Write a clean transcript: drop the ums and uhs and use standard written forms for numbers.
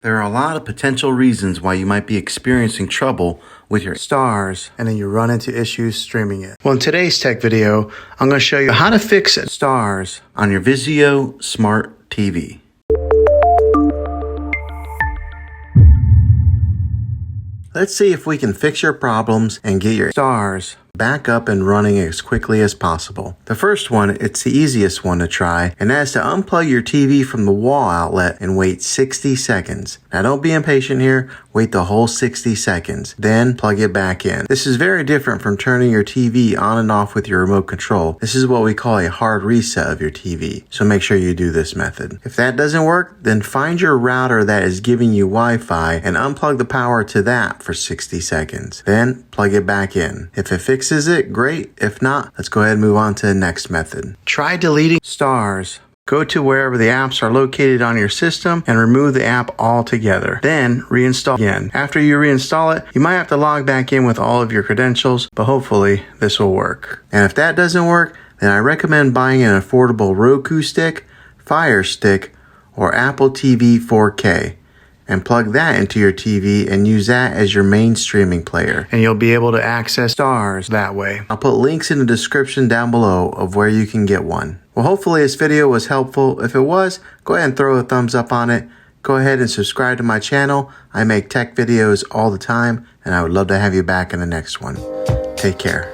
There are a lot of potential reasons why you might be experiencing trouble with your STARZ and then you run into issues streaming it. Well, in today's tech video, I'm going to show you how to fix STARZ on your Vizio Smart TV. Let's see if we can fix your problems and get your STARZ back up and running as quickly as possible. The first one, it's the easiest one to try, and that's to unplug your TV from the wall outlet and wait 60 seconds. Now don't be impatient here, wait the whole 60 seconds, then plug it back in. This is very different from turning your TV on and off with your remote control. This is what we call a hard reset of your TV, so make sure you do this method. If that doesn't work, then find your router that is giving you Wi-Fi and unplug the power to that for 60 seconds. Then plug it back in. If it fixes it, great. If not, let's go ahead and move on to the next method. Try deleting STARZ. Go to wherever the apps are located on your system and remove the app altogether. Then reinstall again. After you reinstall it, you might have to log back in with all of your credentials, but hopefully this will work. And if that doesn't work, then I recommend buying an affordable Roku stick, Fire Stick, or Apple TV 4K. And plug that into your TV and use that as your main streaming player. And you'll be able to access STARZ that way. I'll put links in the description down below of where you can get one. Well, hopefully this video was helpful. If it was, go ahead and throw a thumbs up on it. Go ahead and subscribe to my channel. I make tech videos all the time, and I would love to have you back in the next one. Take care.